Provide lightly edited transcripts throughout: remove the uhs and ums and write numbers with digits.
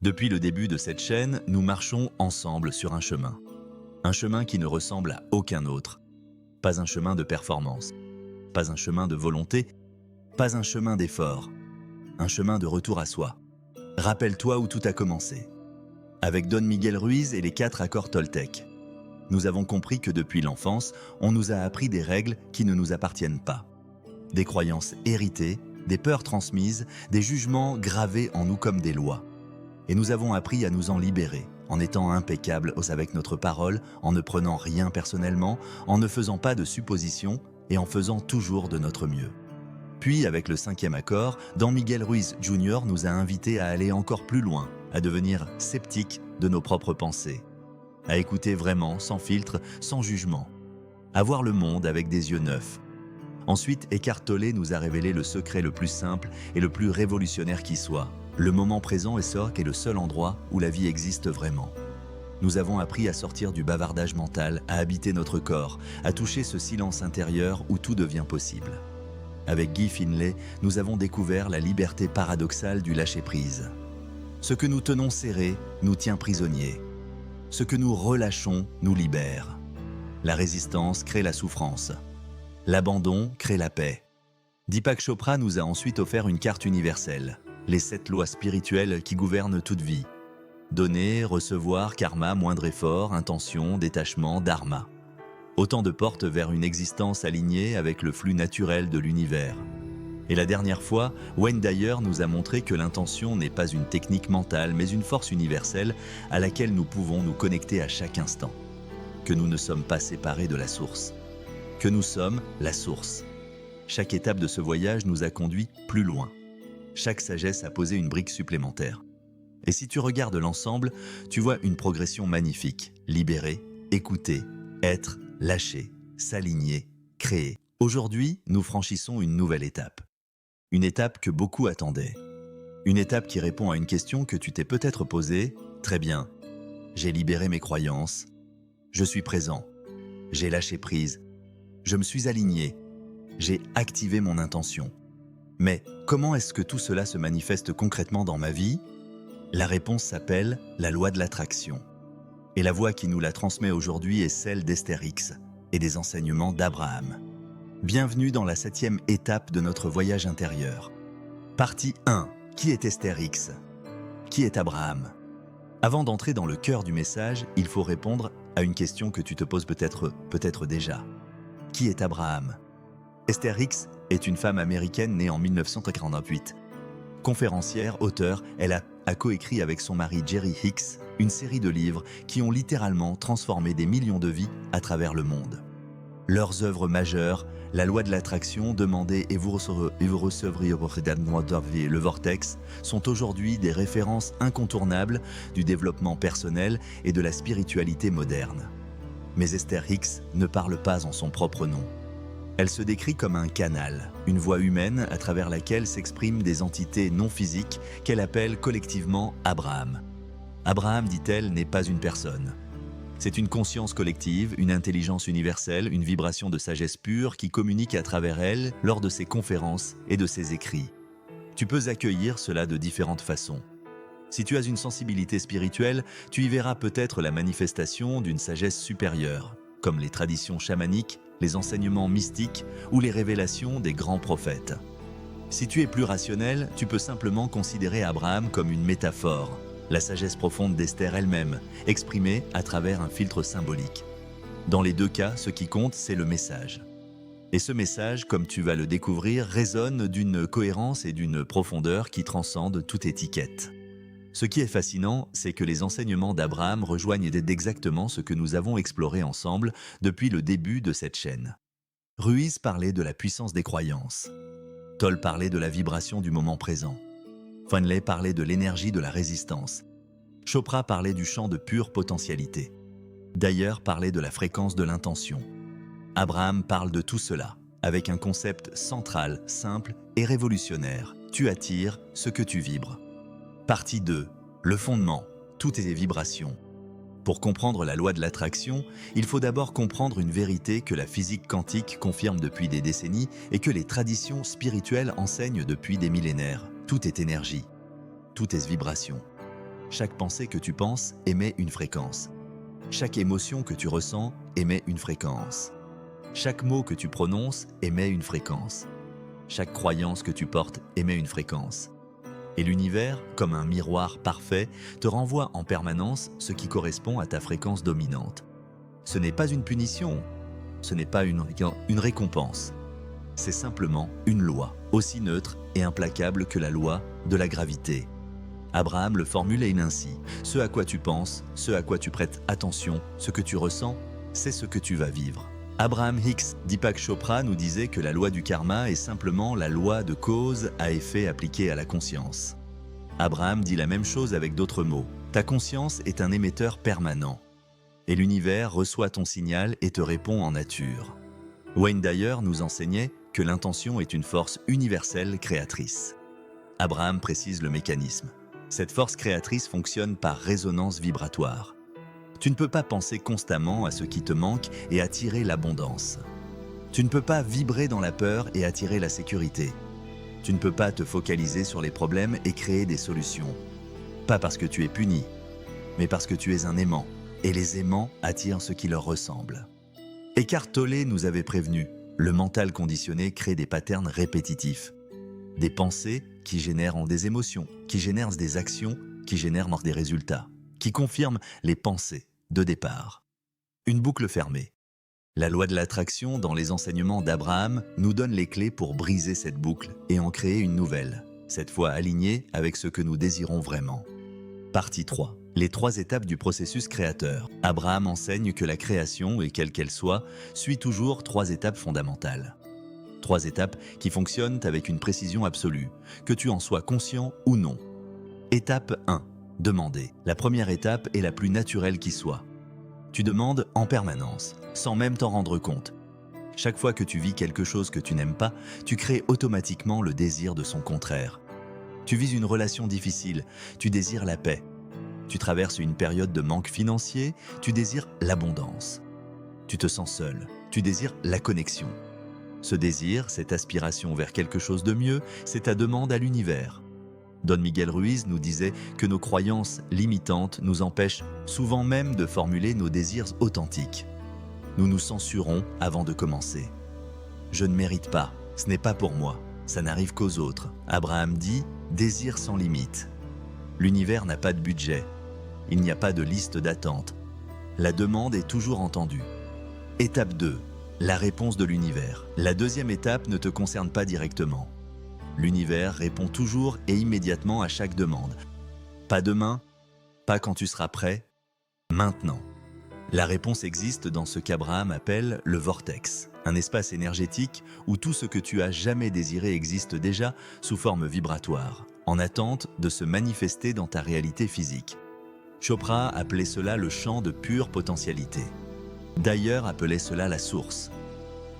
Depuis le début de cette chaîne, nous marchons ensemble sur un chemin. Un chemin qui ne ressemble à aucun autre. Pas un chemin de performance, pas un chemin de volonté, pas un chemin d'effort. Un chemin de retour à soi. Rappelle-toi où tout a commencé. Avec Don Miguel Ruiz et les 4 accords Toltec. Nous avons compris que depuis l'enfance, on nous a appris des règles qui ne nous appartiennent pas. Des croyances héritées, des peurs transmises, des jugements gravés en nous comme des lois. Et nous avons appris à nous en libérer, en étant impeccables avec notre parole, en ne prenant rien personnellement, en ne faisant pas de suppositions et en faisant toujours de notre mieux. Puis, avec le 5e accord, Don Miguel Ruiz Jr. nous a invités à aller encore plus loin, à devenir sceptiques de nos propres pensées, à écouter vraiment, sans filtre, sans jugement, à voir le monde avec des yeux neufs. Ensuite, Eckhart Tolle nous a révélé le secret le plus simple et le plus révolutionnaire qui soit. Le moment présent est le seul endroit où la vie existe vraiment. Nous avons appris à sortir du bavardage mental, à habiter notre corps, à toucher ce silence intérieur où tout devient possible. Avec Guy Finlay, nous avons découvert la liberté paradoxale du lâcher-prise. Ce que nous tenons serré nous tient prisonniers. Ce que nous relâchons nous libère. La résistance crée la souffrance. L'abandon crée la paix. Deepak Chopra nous a ensuite offert une carte universelle, les 7 lois spirituelles qui gouvernent toute vie. Donner, recevoir, karma, moindre effort, intention, détachement, dharma. Autant de portes vers une existence alignée avec le flux naturel de l'univers. Et la dernière fois, Wayne Dyer nous a montré que l'intention n'est pas une technique mentale, mais une force universelle à laquelle nous pouvons nous connecter à chaque instant. Que nous ne sommes pas séparés de la source. Que nous sommes la source. Chaque étape de ce voyage nous a conduits plus loin. Chaque sagesse a posé une brique supplémentaire. Et si tu regardes l'ensemble, tu vois une progression magnifique. Libérer, écouter, être, lâcher, s'aligner, créer. Aujourd'hui, nous franchissons une nouvelle étape. Une étape que beaucoup attendaient. Une étape qui répond à une question que tu t'es peut-être posée. Très bien. J'ai libéré mes croyances. Je suis présent. J'ai lâché prise. Je me suis aligné. J'ai activé mon intention. Mais comment est-ce que tout cela se manifeste concrètement dans ma vie ? La réponse s'appelle la loi de l'attraction. Et la voix qui nous la transmet aujourd'hui est celle d'Esther Hicks et des enseignements d'Abraham. Bienvenue dans la 7e étape de notre voyage intérieur. Partie 1. Qui est Esther Hicks ? Qui est Abraham ? Avant d'entrer dans le cœur du message, il faut répondre à une question que tu te poses peut-être déjà. Qui est Abraham ? Esther Hicks est une femme américaine née en 1948. Conférencière, auteure, elle a coécrit avec son mari Jerry Hicks une série de livres qui ont littéralement transformé des millions de vies à travers le monde. Leurs œuvres majeures, La loi de l'attraction, Demandez et vous recevrez le vortex, sont aujourd'hui des références incontournables du développement personnel et de la spiritualité moderne. Mais Esther Hicks ne parle pas en son propre nom. Elle se décrit comme un canal, une voie humaine à travers laquelle s'expriment des entités non physiques qu'elle appelle collectivement Abraham. Abraham, dit-elle, n'est pas une personne. C'est une conscience collective, une intelligence universelle, une vibration de sagesse pure qui communique à travers elle lors de ses conférences et de ses écrits. Tu peux accueillir cela de différentes façons. Si tu as une sensibilité spirituelle, tu y verras peut-être la manifestation d'une sagesse supérieure, comme les traditions chamaniques, les enseignements mystiques ou les révélations des grands prophètes. Si tu es plus rationnel, tu peux simplement considérer Abraham comme une métaphore, la sagesse profonde d'Esther elle-même, exprimée à travers un filtre symbolique. Dans les 2 cas, ce qui compte, c'est le message. Et ce message, comme tu vas le découvrir, résonne d'une cohérence et d'une profondeur qui transcendent toute étiquette. Ce qui est fascinant, c'est que les enseignements d'Abraham rejoignent exactement ce que nous avons exploré ensemble depuis le début de cette chaîne. Ruiz parlait de la puissance des croyances. Tolle parlait de la vibration du moment présent. Finlay parlait de l'énergie de la résistance. Chopra parlait du champ de pure potentialité. Dyer parlait de la fréquence de l'intention. Abraham parle de tout cela, avec un concept central, simple et révolutionnaire. Tu attires ce que tu vibres. Partie 2. Le fondement. Toutes les vibrations. Pour comprendre la loi de l'attraction, il faut d'abord comprendre une vérité que la physique quantique confirme depuis des décennies et que les traditions spirituelles enseignent depuis des millénaires. Tout est énergie. Tout est vibration. Chaque pensée que tu penses émet une fréquence. Chaque émotion que tu ressens émet une fréquence. Chaque mot que tu prononces émet une fréquence. Chaque croyance que tu portes émet une fréquence. Et l'univers, comme un miroir parfait, te renvoie en permanence ce qui correspond à ta fréquence dominante. Ce n'est pas une punition, ce n'est pas une récompense. C'est simplement une loi, aussi neutre et implacable que la loi de la gravité. Abraham le formulait ainsi: ce à quoi tu penses, ce à quoi tu prêtes attention, ce que tu ressens, c'est ce que tu vas vivre. Abraham Hicks Deepak Chopra nous disait que la loi du karma est simplement la loi de cause à effet appliquée à la conscience. Abraham dit la même chose avec d'autres mots. Ta conscience est un émetteur permanent. Et l'univers reçoit ton signal et te répond en nature. Wayne Dyer nous enseignait que l'intention est une force universelle créatrice. Abraham précise le mécanisme. Cette force créatrice fonctionne par résonance vibratoire. Tu ne peux pas penser constamment à ce qui te manque et attirer l'abondance. Tu ne peux pas vibrer dans la peur et attirer la sécurité. Tu ne peux pas te focaliser sur les problèmes et créer des solutions. Pas parce que tu es puni, mais parce que tu es un aimant, et les aimants attirent ce qui leur ressemble. Eckhart Tolle nous avait prévenu, le mental conditionné crée des patterns répétitifs. Des pensées qui génèrent des émotions, qui génèrent des actions, qui génèrent des résultats, qui confirment les pensées de départ. Une boucle fermée. La loi de l'attraction dans les enseignements d'Abraham nous donne les clés pour briser cette boucle et en créer une nouvelle, cette fois alignée avec ce que nous désirons vraiment. Partie 3. Les 3 étapes du processus créateur. Abraham enseigne que la création, et quelle qu'elle soit, suit toujours 3 étapes fondamentales. 3 étapes qui fonctionnent avec une précision absolue, que tu en sois conscient ou non. Étape 1. Demander. La première étape est la plus naturelle qui soit. Tu demandes en permanence, sans même t'en rendre compte. Chaque fois que tu vis quelque chose que tu n'aimes pas, tu crées automatiquement le désir de son contraire. Tu vis une relation difficile, tu désires la paix. Tu traverses une période de manque financier, tu désires l'abondance. Tu te sens seul, tu désires la connexion. Ce désir, cette aspiration vers quelque chose de mieux, c'est ta demande à l'univers. Don Miguel Ruiz nous disait que nos croyances limitantes nous empêchent souvent même de formuler nos désirs authentiques. Nous nous censurons avant de commencer. Je ne mérite pas, ce n'est pas pour moi, ça n'arrive qu'aux autres. Abraham dit « désir sans limite ». L'univers n'a pas de budget, il n'y a pas de liste d'attente. La demande est toujours entendue. Étape 2. La réponse de l'univers. La deuxième étape ne te concerne pas directement. L'univers répond toujours et immédiatement à chaque demande. Pas demain, pas quand tu seras prêt, maintenant. La réponse existe dans ce qu'Abraham appelle le vortex, un espace énergétique où tout ce que tu as jamais désiré existe déjà sous forme vibratoire, en attente de se manifester dans ta réalité physique. Chopra appelait cela le champ de pure potentialité. Dyer appelait cela la source.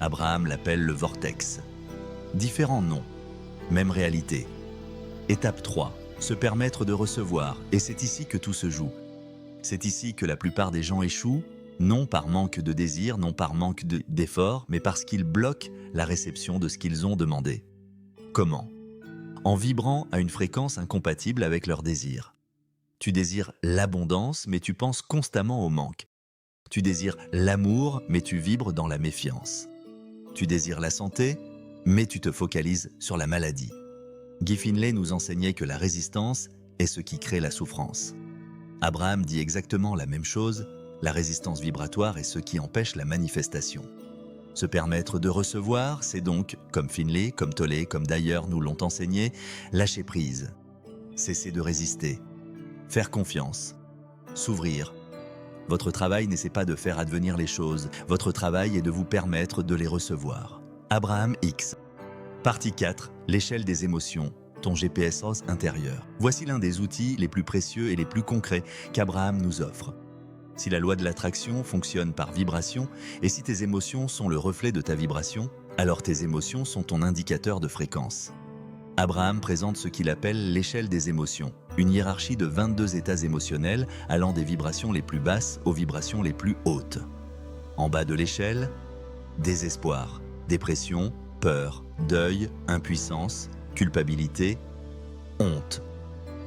Abraham l'appelle le vortex. Différents noms. Même réalité. Étape 3. Se permettre de recevoir, et c'est ici que tout se joue. C'est ici que la plupart des gens échouent, non par manque de désir, non par manque d'effort, mais parce qu'ils bloquent la réception de ce qu'ils ont demandé. Comment? En vibrant à une fréquence incompatible avec leur désir. Tu désires l'abondance, mais tu penses constamment au manque. Tu désires l'amour, mais tu vibres dans la méfiance. Tu désires la santé, mais tu te focalises sur la maladie. Guy Finlay nous enseignait que la résistance est ce qui crée la souffrance. Abraham dit exactement la même chose, la résistance vibratoire est ce qui empêche la manifestation. Se permettre de recevoir, c'est donc, comme Finlay, comme Tolle, comme Dyer nous l'ont enseigné, lâcher prise, cesser de résister, faire confiance, s'ouvrir. Votre travail n'essaie pas de faire advenir les choses, votre travail est de vous permettre de les recevoir. Abraham Hicks. Partie 4. L'échelle des émotions, ton GPS intérieur. Voici l'un des outils les plus précieux et les plus concrets qu'Abraham nous offre. Si la loi de l'attraction fonctionne par vibration, et si tes émotions sont le reflet de ta vibration, alors tes émotions sont ton indicateur de fréquence. Abraham présente ce qu'il appelle l'échelle des émotions, une hiérarchie de 22 états émotionnels allant des vibrations les plus basses aux vibrations les plus hautes. En bas de l'échelle, désespoir, dépression, peur, deuil, impuissance, culpabilité, honte.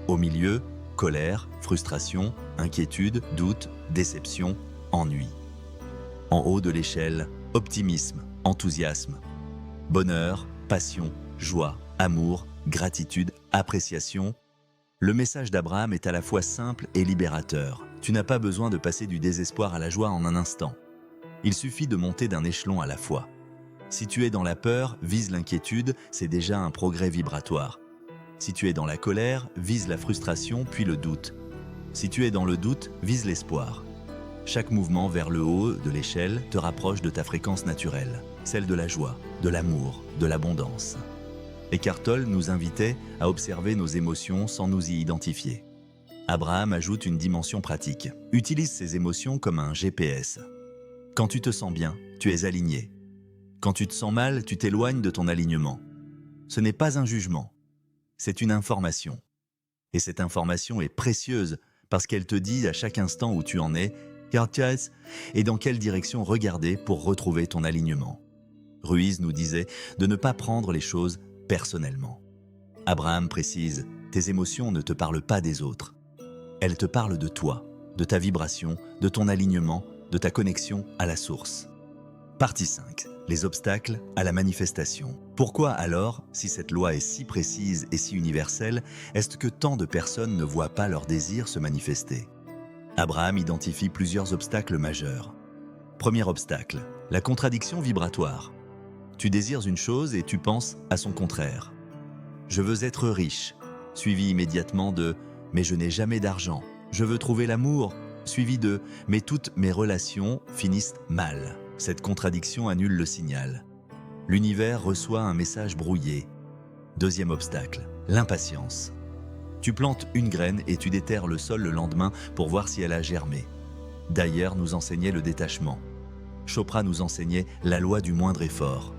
Au milieu, colère, frustration, inquiétude, doute, déception, ennui. En haut de l'échelle, optimisme, enthousiasme, bonheur, passion, joie, amour, gratitude, appréciation. Le message d'Abraham est à la fois simple et libérateur. Tu n'as pas besoin de passer du désespoir à la joie en un instant. Il suffit de monter d'un échelon à la fois. Si tu es dans la peur, vise l'inquiétude, c'est déjà un progrès vibratoire. Si tu es dans la colère, vise la frustration puis le doute. Si tu es dans le doute, vise l'espoir. Chaque mouvement vers le haut de l'échelle te rapproche de ta fréquence naturelle, celle de la joie, de l'amour, de l'abondance. Eckhart Tolle nous invitait à observer nos émotions sans nous y identifier. Abraham ajoute une dimension pratique. Utilise ces émotions comme un GPS. Quand tu te sens bien, tu es aligné. Quand tu te sens mal, tu t'éloignes de ton alignement. Ce n'est pas un jugement, c'est une information. Et cette information est précieuse parce qu'elle te dit à chaque instant où tu en es, et dans quelle direction regarder pour retrouver ton alignement. Ruiz nous disait de ne pas prendre les choses personnellement. Abraham précise, tes émotions ne te parlent pas des autres. Elles te parlent de toi, de ta vibration, de ton alignement, de ta connexion à la source. Partie 5. Les obstacles à la manifestation. Pourquoi alors, si cette loi est si précise et si universelle, est-ce que tant de personnes ne voient pas leur désir se manifester ? Abraham identifie plusieurs obstacles majeurs. Premier obstacle, la contradiction vibratoire. Tu désires une chose et tu penses à son contraire. Je veux être riche, suivi immédiatement de « mais je n'ai jamais d'argent ». Je veux trouver l'amour, suivi de « mais toutes mes relations finissent mal ». Cette contradiction annule le signal. L'univers reçoit un message brouillé. Deuxième obstacle, l'impatience. Tu plantes une graine et tu déterres le sol le lendemain pour voir si elle a germé. D'ailleurs nous enseignait le détachement. Chopra nous enseignait la loi du moindre effort.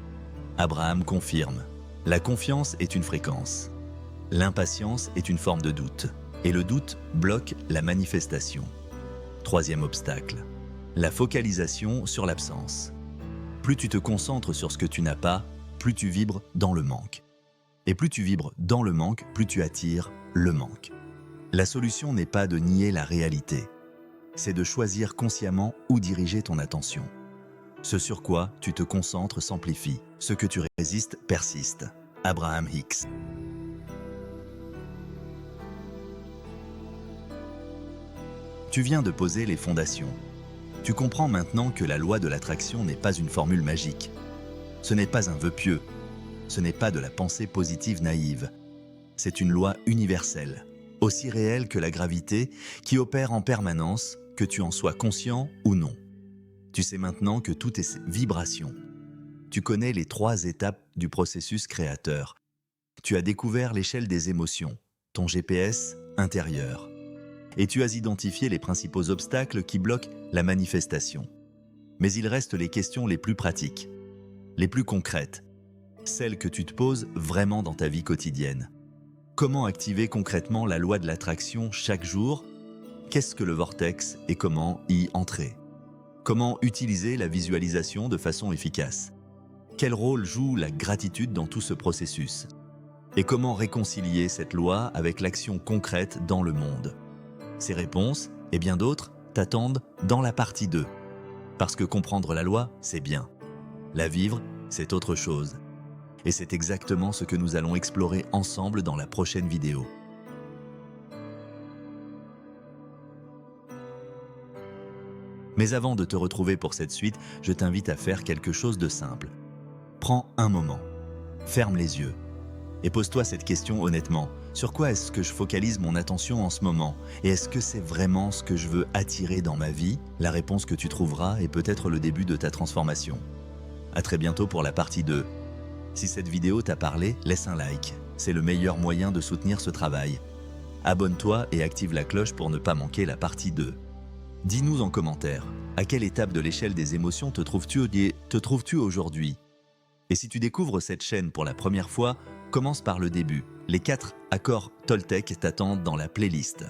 Abraham confirme. La confiance est une fréquence. L'impatience est une forme de doute. Et le doute bloque la manifestation. Troisième obstacle. La focalisation sur l'absence. Plus tu te concentres sur ce que tu n'as pas, plus tu vibres dans le manque. Et plus tu vibres dans le manque, plus tu attires le manque. La solution n'est pas de nier la réalité. C'est de choisir consciemment où diriger ton attention. Ce sur quoi tu te concentres s'amplifie. Ce que tu résistes persiste. Abraham Hicks. Tu viens de poser les fondations. Tu comprends maintenant que la loi de l'attraction n'est pas une formule magique. Ce n'est pas un vœu pieux. Ce n'est pas de la pensée positive naïve. C'est une loi universelle, aussi réelle que la gravité, qui opère en permanence, que tu en sois conscient ou non. Tu sais maintenant que tout est vibration. Tu connais les 3 étapes du processus créateur. Tu as découvert l'échelle des émotions, ton GPS intérieur. Et tu as identifié les principaux obstacles qui bloquent la manifestation. Mais il reste les questions les plus pratiques, les plus concrètes, celles que tu te poses vraiment dans ta vie quotidienne. Comment activer concrètement la loi de l'attraction chaque jour? Qu'est-ce que le vortex et comment y entrer? Comment utiliser la visualisation de façon efficace? Quel rôle joue la gratitude dans tout ce processus? Et comment réconcilier cette loi avec l'action concrète dans le monde? Ces réponses, et bien d'autres, t'attendent dans la partie 2. Parce que comprendre la loi, c'est bien. La vivre, c'est autre chose. Et c'est exactement ce que nous allons explorer ensemble dans la prochaine vidéo. Mais avant de te retrouver pour cette suite, je t'invite à faire quelque chose de simple. Prends un moment, ferme les yeux et pose-toi cette question honnêtement. Sur quoi est-ce que je focalise mon attention en ce moment? Et est-ce que c'est vraiment ce que je veux attirer dans ma vie? La réponse que tu trouveras est peut-être le début de ta transformation. À très bientôt pour la partie 2. Si cette vidéo t'a parlé, laisse un like. C'est le meilleur moyen de soutenir ce travail. Abonne-toi et active la cloche pour ne pas manquer la partie 2. Dis-nous en commentaire, à quelle étape de l'échelle des émotions te trouves-tu aujourd'hui? Et si tu découvres cette chaîne pour la première fois, commence par le début. Les 4 accords Toltec t'attendent dans la playlist.